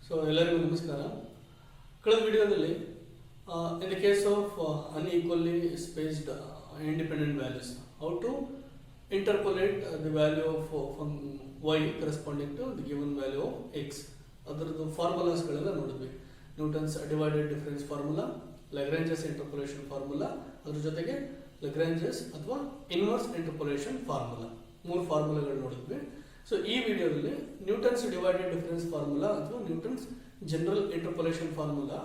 So ಎಲ್ಲರಿಗೂ ನಮಸ್ಕಾರ. ಕಳೆದ ವಿಡಿಯೋದಲ್ಲಿ in the case of unequally spaced independent values, how to interpolate the value of y corresponding to the given value of x. ಅದರದ್ದು ಫಾರ್ಮುಲಾಸ್ಗಳೆಲ್ಲ ನೋಡಿದ್ವಿ. Newton's divided difference formula, Lagrange's interpolation formula, ಅದ್ರ ಜೊತೆಗೆ ಲಾಗ್ರೇಂಜಸ್ ಅಥವಾ ಇನ್ವರ್ಸ್ ಇಂಟರ್ಪೋಲೇಷನ್ ಫಾರ್ಮುಲಾ, 3 ಫಾರ್ಮುಲಾಗಳು ನೋಡಿದ್ವಿ. So ಈ ವಿಡಿಯೋದಲ್ಲಿ Newton's divided difference formula ಅಥವಾ ನ್ಯೂಟನ್ಸ್ ಜನರಲ್ ಇಂಟರ್ಪೋಲೇಷನ್ ಫಾರ್ಮುಲಾ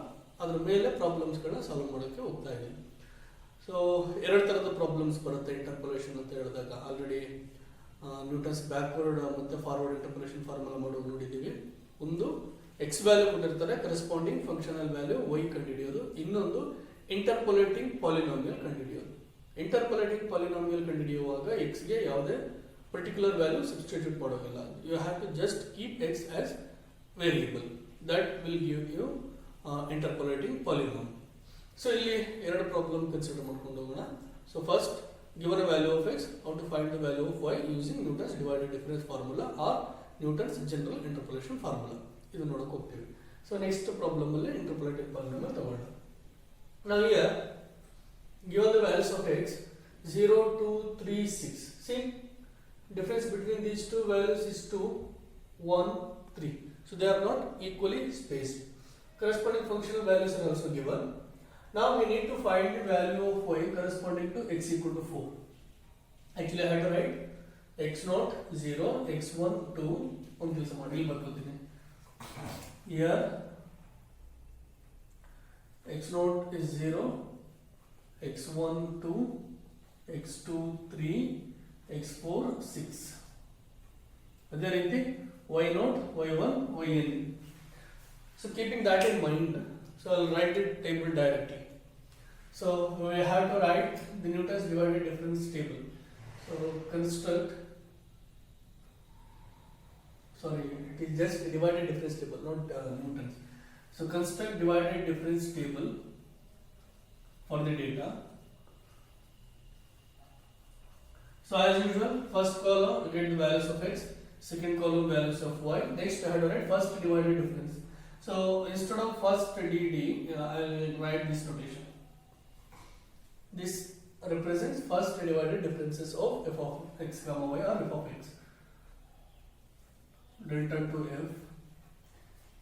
ಅದ್ರ ಮೇಲೆ ಪ್ರಾಬ್ಲಮ್ಸ್ಗಳನ್ನ ಸಾಲ್ವ್ ಮಾಡೋಕ್ಕೆ ಹೋಗ್ತಾ ಇದ್ದೀನಿ. ಸೊ 2 ಥರದ ಪ್ರಾಬ್ಲಮ್ಸ್ ಬರುತ್ತೆ ಇಂಟರ್ಪೋಲೇಷನ್ ಅಂತ ಹೇಳಿದಾಗ. ಆಲ್ರೆಡಿ ನ್ಯೂಟನ್ಸ್ ಬ್ಯಾಕ್ವರ್ಡ್ ಮತ್ತು ಫಾರ್ವರ್ಡ್ ಇಂಟರ್ಪೋಲೇಷನ್ ಫಾರ್ಮುಲಾ ಮಾಡೋದು ನೋಡಿದ್ದೀವಿ. ಒಂದು ಎಕ್ಸ್ ವ್ಯಾಲ್ಯೂ ಕೊಟ್ಟಿರ್ತಾರೆ, ಕರೆಸ್ಪಾಂಡಿಂಗ್ ಫಂಕ್ಷನಲ್ ವ್ಯಾಲ್ಯೂ ವೈ ಕಂಡುಹಿಡಿಯೋದು. ಇನ್ನೊಂದು ಇಂಟರ್ಪೋಲೇಟಿಂಗ್ ಪಾಲಿನಾಮಿಯಲ್ ಕಂಡುಹಿಡಿಯೋದು. ಇಂಟರ್ಪೋಲೇಟಿಂಗ್ ಪಾಲಿನಾಮಿಯಲ್ ಕಂಡುಹಿಡಿಯುವಾಗ ಎಕ್ಸ್ಗೆ ಯಾವುದೇ ಪರ್ಟಿಕ್ಯುಲರ್ ವ್ಯಾಲ್ಯೂ ಸಬ್ಸ್ಟಿಟ್ಯೂಟ್ ಮಾಡೋದಿಲ್ಲ. You have to just keep X as variable. That will give you interpolating polynom. So ಇಲ್ಲಿ 2 ಪ್ರಾಬ್ಲಮ್ ಕನ್ಸಿಡರ್ ಮಾಡ್ಕೊಂಡು ಹೋಗೋಣ. So first, given a value of x, how to find the value of y using Newton's divided difference formula or Newton's general interpolation formula. ಇದು ನೋಡಕ್ಕೆ ಹೋಗ್ತೀವಿ. So next problem ಅಲ್ಲಿ interpolating ಪಾಲಿನಾಮ್ ತಗೊಳ್ಳೋಣ. Now here, given the values of x 0, 2, 3, 6. See, difference between these two values is 2, 1, 3. So they are not equally spaced. Corresponding functional values are also given. Now we need to find the value of y corresponding to x equal to 4. Actually I had to write x0 0, x1 2. ಒಂದು ಕೆಲಸ ಮಾಡಿ ಇಲ್ಲಿ ಬರ್ಕೊತೀನಿ. Here x0 is 0, x1 2, x2 3, x4 6. ಅದೇ ರೀತಿ y0, y1, yn. So keeping that in mind, so I'll write the table directly. So we have to write the Newton's divided difference table. So construct, sorry, it is just divided difference table, not Newton's. So construct divided difference table for the data. So as usual, first column we get the values of x, second column values of y. Next I have to write first divided difference. So instead of first dd, I will write this notation. This represents first divided differences of f of x comma y or f of x. Delta to f.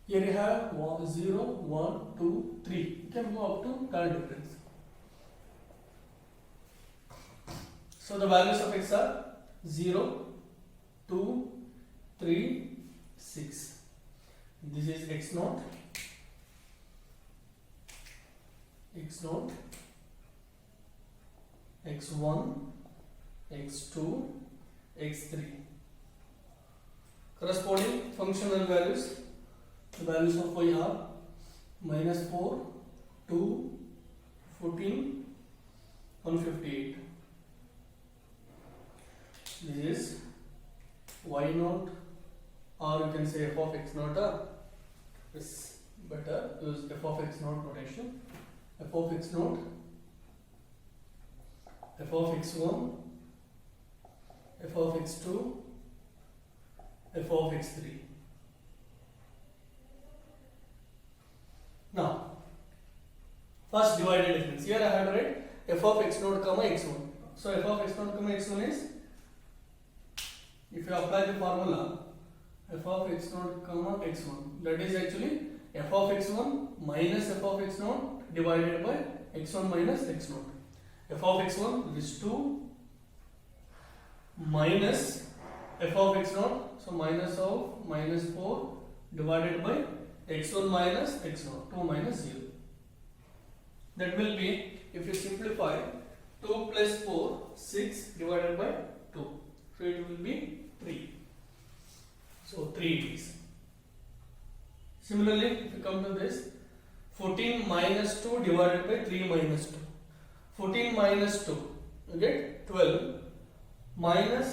Here you have 0, 1, 2, 3. You can go up to third difference. So the values of x are 0, 2, 3, 6. This is x0, x0, x1, x2, x3. Corresponding functional values, the values of y are -4, 2, 14, 158. This is y0, or you can say f of x0. Is better, use f of x0 notation. F of x0, f of x1, f of x2, f of x3. Now first divided difference. Here I have to write f of x0 comma x1. So f of x0 comma x1 is, if you apply the formula f of x0 comma x1, that is actually f of x1 minus f of x0 divided by x1 minus x0. f of x1 is 2 minus f of x0, so minus of -4 divided by x1 minus x0, 2 minus 0. That will be, if you simplify, 2 plus 4, 6 divided by 2. So it will be 3. So 3 it is. Similarly, if you come to this, 14 minus 2 divided by 3 minus 2. 14 minus 2, you get 12, minus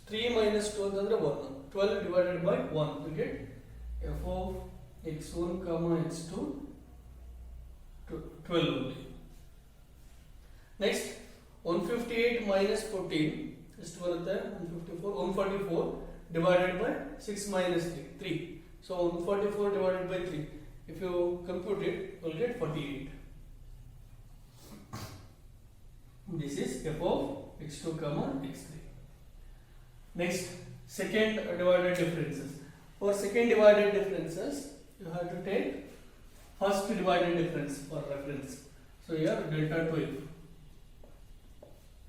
3 minus 2 is 1. 12 divided by 1, you get f of x1 comma x2, 12 only. Next, 158 minus 14 is 154, 144 divided by 6 minus 3, 3. So 144 divided by 3. If you compute it, you will get 48. This is f of x2 comma x3. Next, second divided differences. For second divided differences, you have to take first divided difference for reference. So here delta 12.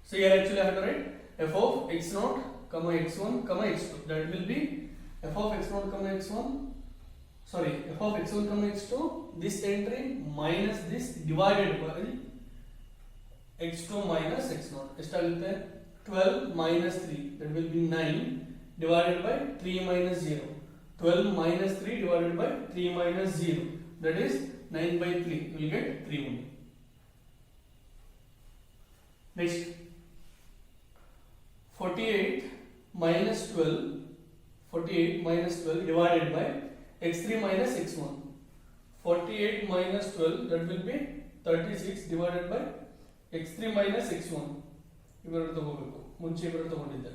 So here actually I have to write f of x0 comma x1 comma x2. That will be f of x0 comma x1. Sorry, f of x1 comma x2. This entry minus this divided by x2 minus x0. Establish 12 minus 3. That will be 9 divided by 3 minus 0. 12 minus 3 divided by 3 minus 0. That is 9 by 3. You will get 3 only. Next, 48 minus 12. 48 minus 12 divided by x3 minus x1. 48 minus 12, that will be 36 divided by x3 minus x1. ಇವೆರಡು ತಗೋಬೇಕು, ಮುಂಚೆ ಇವೆರಡು ತಗೊಂಡಿದ್ದೆ.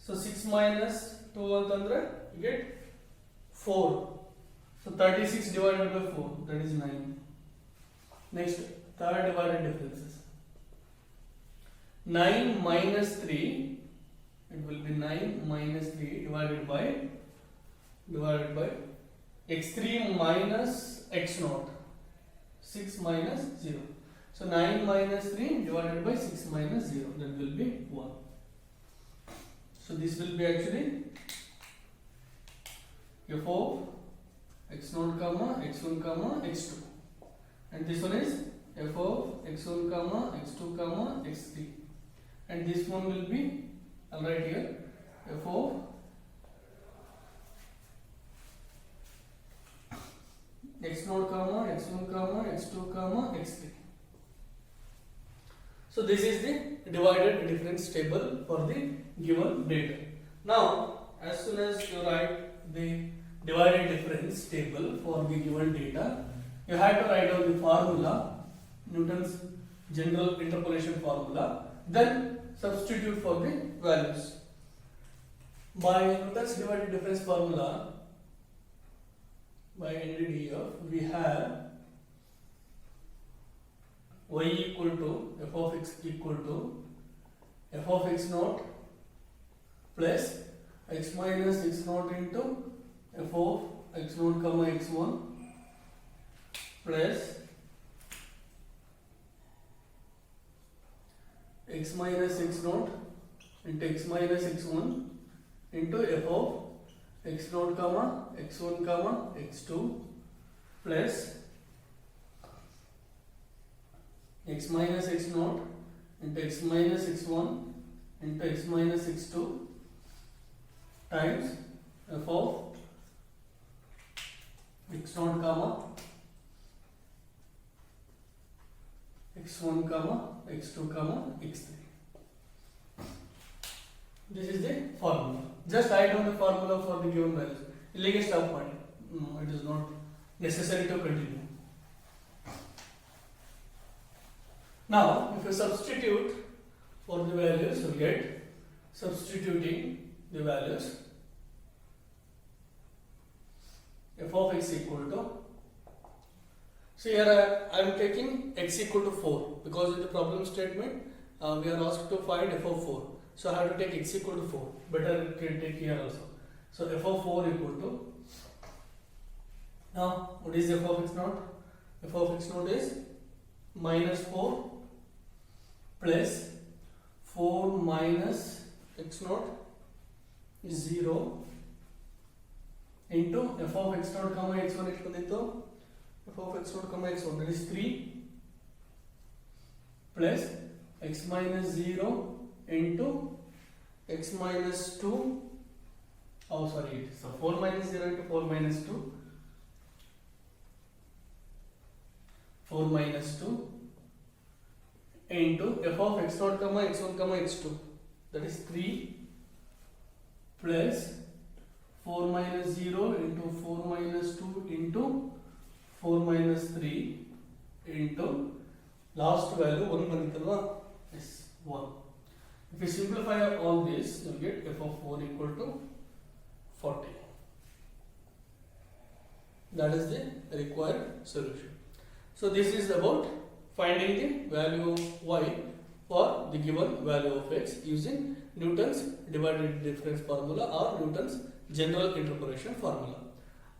So 6 minus 2 ಅಂತಂದ್ರೆ you get 4. So 36 divided by 4, that is 9. Next, third divided differences. 9 minus 3, it will be 9 minus 3 divided by x3 minus x0. 6 minus 0. So 9 minus 3 divided by 6 minus 0, that will be 1. So this will be actually f of x0 comma x1 comma x2, and this one is f of x1 comma x2 comma x3, and this one will be, I'll write here, f of x0 comma x1 comma x2 comma x3. So this is the divided difference table for the given data. Now, as soon as you write the divided difference table for the given data, you have to write down the formula, Newton's general interpolation formula, then substitute for the values. By Newton's divided difference formula, by NDDF, we have y equal to f of x equal to f of x naught plus x minus x naught into f of x naught comma x1 plus x minus x naught into x minus x1 into f of x naught comma x1 comma x2 plus x minus x naught into x minus x1 into x minus x2 times f of x naught comma x1 comma x2 comma x3. This is the formula. Just write down the formula for the given values. Illige stop ಮಾಡಿ. No, it is not necessary to continue. Now, if you substitute for the values, you get, substituting the values, f of x equal to, so here I am taking x equal to 4 because in the problem statement we are asked to find f of 4. So I have to take x equal to 4. Better can take here also. So f of 4 equal to, now what is f of x naught? F of x naught is minus 4 plus 4 minus x naught is 0 into f of x naught comma x1 ಎಷ್ಟು f of x naught comma x1, that is 3 plus x minus 0 into x minus 2, oh sorry, so 4 minus 0 into 4 minus 2, 4 minus 2 into f of x naught comma x1 comma x2, that is 3 plus 4 minus 0 into 4 minus 2 into 4 minus 3 into last value 1 ಬಂದಿತ್ತಲ್ವಾ, is 1. If you simplify all this, you will get f of 4 equal to 40. That is the required solution. So this is about finding the value of y for the given value of x using Newton's divided difference formula or Newton's general interpolation formula.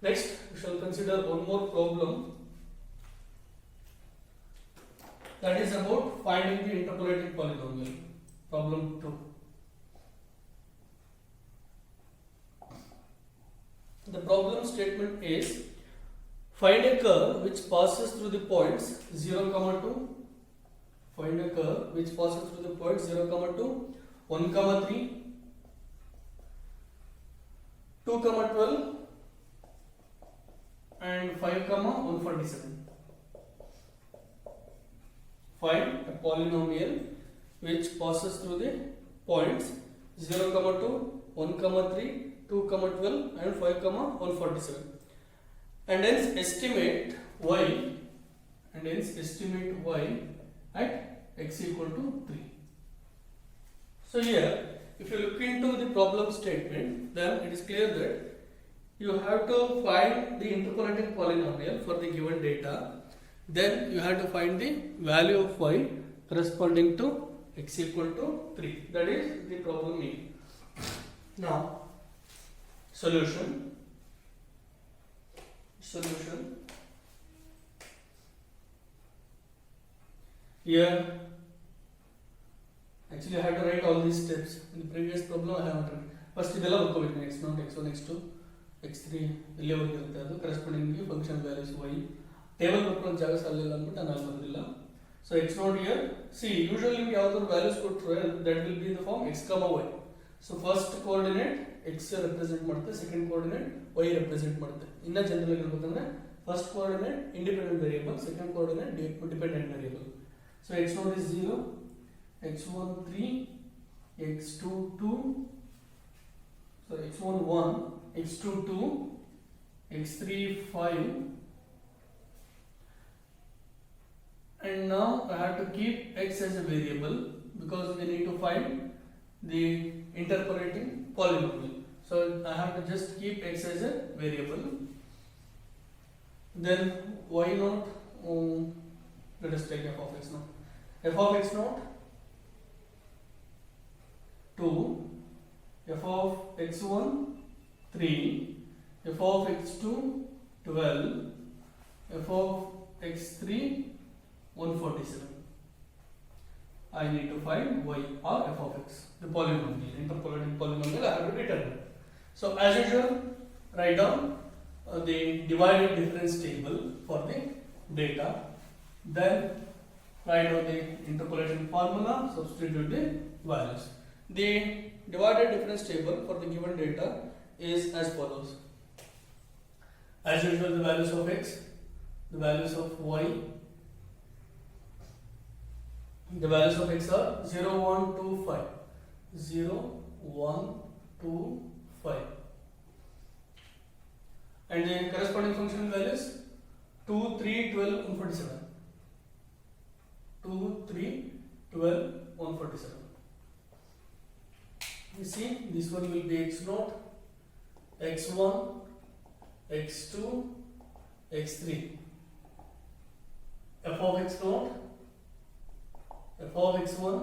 Next, we shall consider one more problem, that is about finding the interpolating polynomial. Problem 2. The problem statement is: find a curve which passes through the points 0, 2. Find a curve which passes through the points 0, 2, 1, 3, 2, 12, and 5, 147. Find a polynomial which passes through the points 0, 2, 1, 3, 2, 12, and 5, 147. And hence estimate y at x equal to 3. So here, if you look into the problem statement, then it is clear that you have to find the interpolating polynomial for the given data. Then you have to find the value of y corresponding to x equal to 3. That is the problem A. Now, solution. Here, actually I had to write all these steps. In the previous problem I have written. First, ಇದೆಲ್ಲ ಬರ್ಕೋಬೇಕು, x0, x1, x2, x3 ಇಲ್ಲಿವರೆಗೆ ಇರುತ್ತೆ. ಅದು corresponding function values y. Table ಬರ್ಕೊಳ್ಳೋ ಜಾಗ ಸಾಲಿಲ್ಲ ಅಂದ್ಬಿಟ್ಟು ನಾನು ಅಲ್ಲಿ ಬರೆದಿಲ್ಲ. So x0 here, see usually ನಿಮಗೆ ಯಾವ್ದಾದ್ರು ವ್ಯಾಲ್ಯೂಸ್ ಕೊಟ್ಟರೆ that will be in the form x, y. So first coordinate x represent ಮಾಡುತ್ತೆ, second coordinate y represent ಮಾಡುತ್ತೆ. ಇನ್ನ ಜನರಲ್ ಆಗಿ ಹೇಳ್ಬೇಕಂದ್ರೆ first coordinate independent variable, second coordinate dependent variable. So x0 is 0, x1 3, x2 2, so x1 1, x2 2, x3 5, and now I have to keep x as a variable because we need to find the interpolating polynomial. So I have to just keep x as a variable. Then y naught, let us take f of x naught. F of x naught 2, f of x1 3, f of x2 12, f of x3 147. I need to find y or f of x, the polynomial, interpolating polynomial I have to determine. So as usual, write down the divided difference table for the data. Then write down the interpolation formula, substitute the values. The divided difference table for the given data is as follows. As usual, the values of x, the values of y. The values of x are 0, 1, 2, 5. 0, 1, 2, 5. And the corresponding function values 2, 3, 12, 147. 2, 3, 12, 147. You see, this one will be x0, x1, x2, x3. F of x0, f of x1,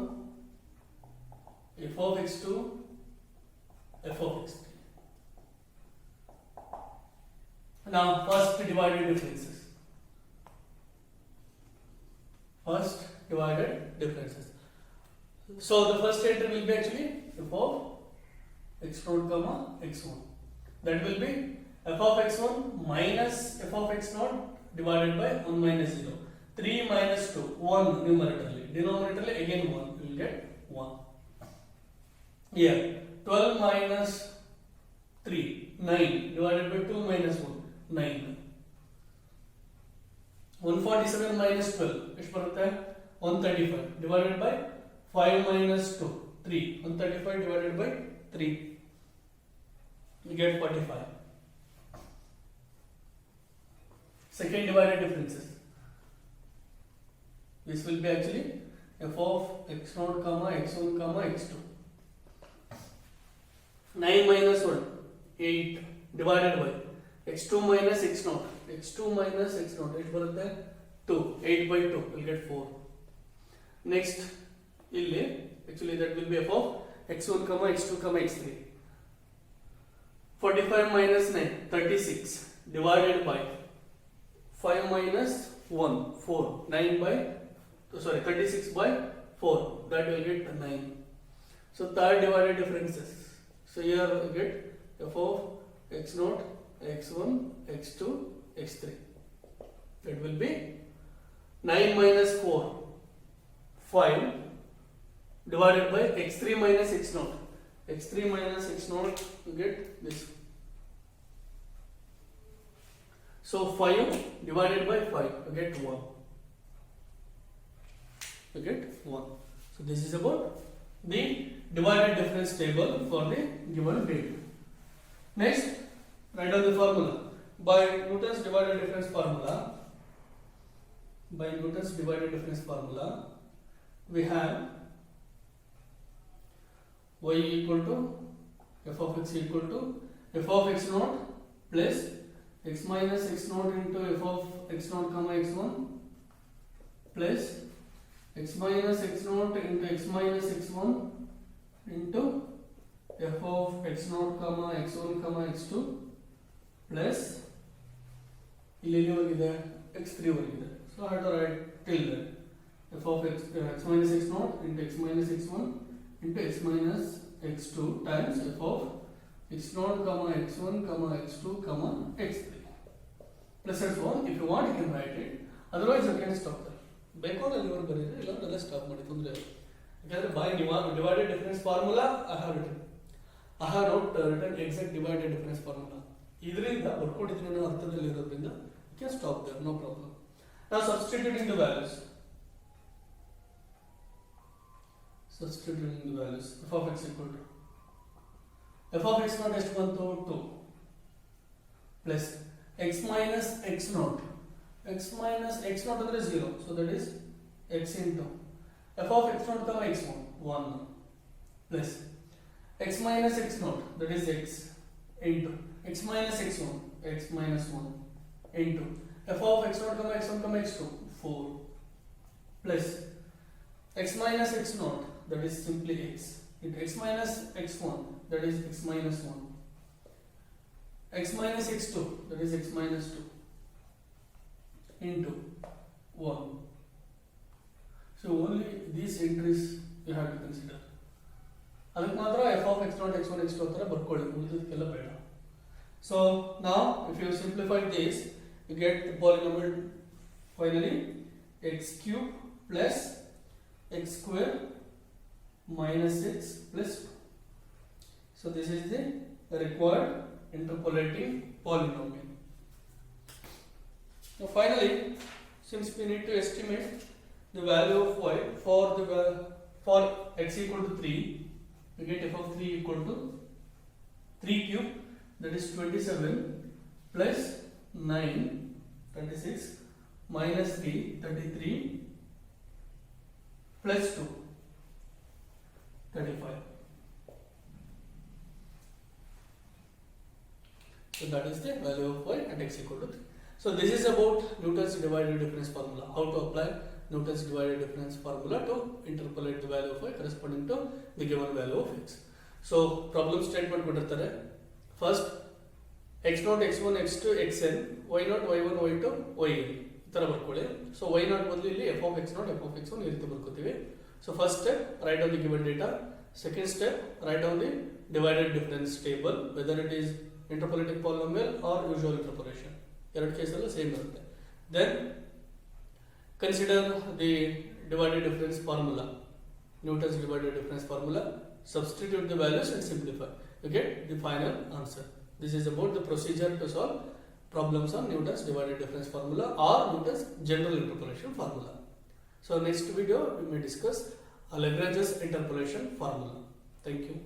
f of x2, f of x3. Now, first divided differences. So the first entry will be actually f of x0, x1. That will be f of x1 minus f of x0 divided by 1 minus 0. 3 minus 2, 1 numerically. Denominatorly again 1, you will get 1. Here, 12 minus 3, 9 divided by 2 minus 1, 9. 147 minus 12, which ಬರುತ್ತೆ 135 divided by 5 minus 2, 3. 135 divided by 3, you get 45. Second divided differences. This will be actually f of x0, x1, x2. 9 minus 1, 8 divided by x2 minus x0, x2 minus x0, it ಬರುತ್ತೆ 2, 8 by 2 will get 4. Next, ಇಲ್ಲಿ actually that will be f of x1, x2, x3. 45 minus 9, 36 divided by 5 minus 1, 4, 9 by, 36 by 4, that will get 9. So third divided differences. So here we get f of x0, x1, x2, x3. That will be 9 minus 4, 5 divided by x3 minus x0. x3 minus x0, you get this. So 5 divided by 5, you get 1. You get 1. So this is about the divided difference table for the given data. Next, write down the formula. By Newton's divided difference formula, we have y equal to f of x equal to f of x0 plus x minus x0 into f of x0 comma x1 plus x minus x0 into x minus x1 into f of x0 comma x1 comma x2 plus ಇಲ್ಲಿ ಎಲ್ಲಿವರೆಗಿದೆ x3 ವರೆಗಿದೆ. So I have to write till there. f of x minus x0 into x minus x1 into x minus x2 times f of x0 comma x1 comma x2 comma x3 plus and so on. If you want, you can write it. Otherwise, you can stop there. ಬೇಕಾದ್ರೆ ಅಲ್ಲಿವರೆಗೆ ಬರೀರಿ, ಇಲ್ಲ ಅಂದ್ರೆ stop ಮಾಡಿ, ತೊಂದರೆ ಇಲ್ಲ. ಯಾಕಂದ್ರೆ by divided difference formula I have not written exact divided difference formula. ಇದರಿಂದ ಬರ್ಕೊಂಡಿದ್ದೀನಿ ಅನ್ನೋ ಅರ್ಥದಲ್ಲಿ ಇರೋದ್ರಿಂದ you can stop there, no problem. Now substituting the values. F of x equal to f of x0 ಎಷ್ಟು ಬಂತು 2 plus x minus x0. X minus x0 ಅಂದ್ರೆ 0, so that is x into f of x0 comma x1 1 plus x minus x0, that is x into x minus x1 x minus 1 into f of x0 comma x1 comma x2 4 plus x minus x0, that is simply x into x minus x1, that is x minus 1, x minus x2, that is x minus 2 into 1. So only these entries you have to consider. ಅದಕ್ಕೆ ಮಾತ್ರ f of x0, x1, x2 ಅಂತ ಬರ್ಕೊಳ್ಳಿ, ಉಳಿದದಕ್ಕೆಲ್ಲ ಬೇಡ. So now if you simplify this, you get the polynomial finally x cube plus x square minus x plus 2. So this is the required interpolating polynomial. Now finally, since we need to estimate the value of y for x equal to 3, we get f of 3 equal to 3 cube, that is 27 plus 9 36 minus 3 33 plus 2 35. So that is the value of y at x equal to 3. So this is about Newton's divided difference formula. How to apply Newton's divided difference formula to interpolate the value of y corresponding to the given value of x. So problem statement ಕೊಟ್ಟಿರ್ತಾರೆ. First x0, x1, x2, xn, y0, y1, y2, yn ಈ ತರ ಬರ್ಕೊಳ್ಳಿ. So y0 ಬದಲು ಇಲ್ಲಿ f of x0, f of x1 ಈ ರೀತಿ ಬರ್ಕೋತೀವಿ. So first step, write down the given data. Second step, write down the divided difference table, whether it is interpolating polynomial or usual interpolation. ಎರಡು ಕೇಸಲ್ಲೂ same ಇರುತ್ತೆ. Then consider the divided difference formula, Newton's divided difference formula, substitute the values and simplify. You get the final answer. This is about the procedure to solve problems on Newton's divided difference formula or Newton's general interpolation formula. So next video we may discuss Lagrange's interpolation formula. Thank you.